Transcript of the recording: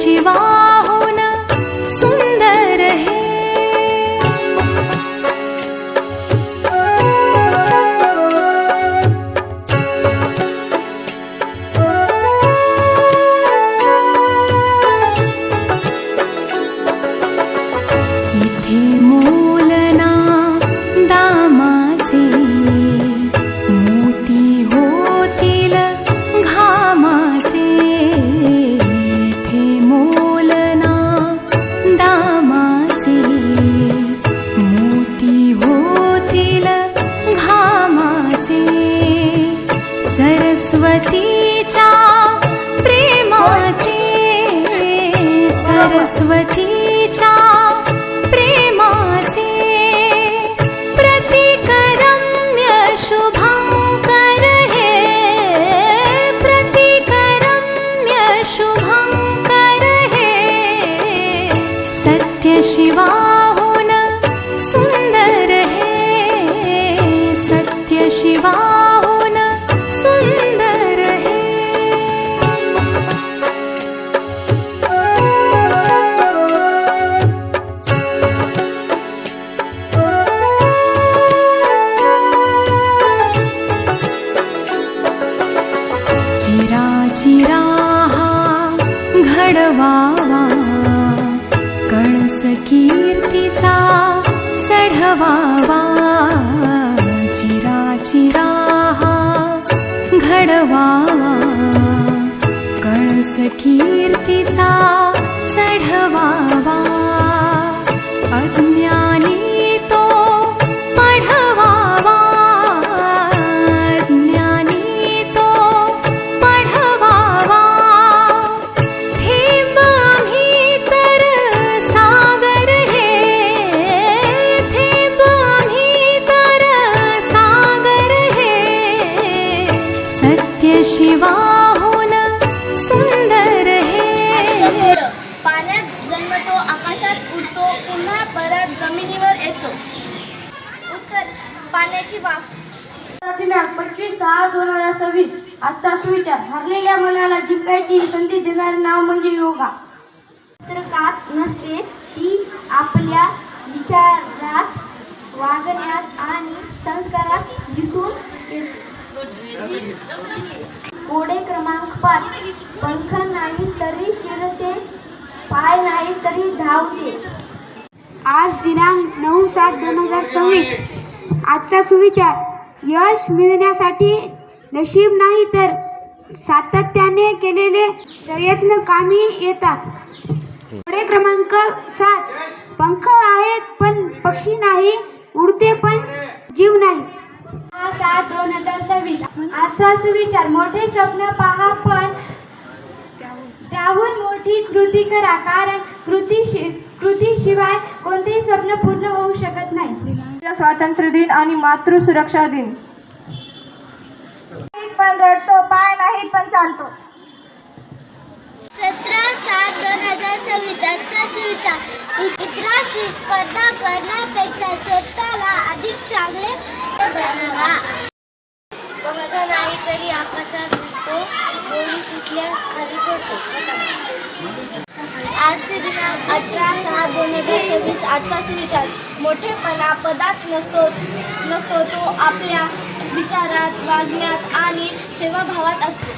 शिवाहून सुंदर हे इथे मूलना दामाचे मोती होतील घामाचे इथे मूलना दामाचे मोती होतील घामाचे सरस्वतीच्या प्रेमाचे सरस्वतीच्या प्रेमाचे प्रतिकरम्य शुभंकर हे प्रतिकरम्य शुभंकर हे सत्य शिवाहून सुंदर हे सत्य शिवाहून सुंदर हे चिरा चिरा हा घडवावा कळस कीर्तीचा चढवावा चिरा चिरा हा घडवावा कळस कीर्तीचा चढवावा अज्ञानी तो पढवावा अज्ञानी तो पढवावा थेंब आम्ही तर सागर हे थेंब आम्ही तर सागर हे सत्य शिवाहून सुंदर हे पाण्यात जन्मतो आकाशात उडतो पुन्हा परत जमिनीवर येतो. उत्तर पाण्याची वाफ. दिनांक 25/6/2026 आजचा सुविचार हरलेल्या मनाला जिंकायची संधी देणारे नाव म्हणजे योगा. चित्रकात नसते ती आपल्या विचारात वागण्यात आणि संस्कारात दिसून येते. कोडे क्रमांक 5 पंख नाही तरी फिरते पाय नाही तरी धावते. आज दिनांक 9/7/2026 आजचा सुविचार यश मिळण्यासाठी नशीब नाही तर सातत्याने केलेले प्रयत्न कामी येतात. कोडे क्रमांक 7 पंख आहेत पण पक्षी नाही उडते पण जीव नाही. 6/7/2026 आजचा सुविचार मोठे स्वप्न पहा पण त्याहून मोठी कृती करा कारण कृतीशिवाय कोणतेही स्वप्न पूर्ण होऊ शकत नाही. स्वातंत्र्य दिन आणि मातृ सुरक्षा दिन. पण रडतो पाय नाहीत पण चालतो. 17/7/2026 आजचा सुविचार इतरांशी स्पर्धा करण्यापेक्षा स्वतःला अधिक चांगले बनवा. पंख नाही तरी आकाशात उडतो गोळी कुठल्याच खाली पडतो. आजचे दिनांक 18/6/2026 आजचा सुविचार मोठेपणा पदात नसतो तो आपल्या विचारात वागण्यात आणि सेवाभावात असतो.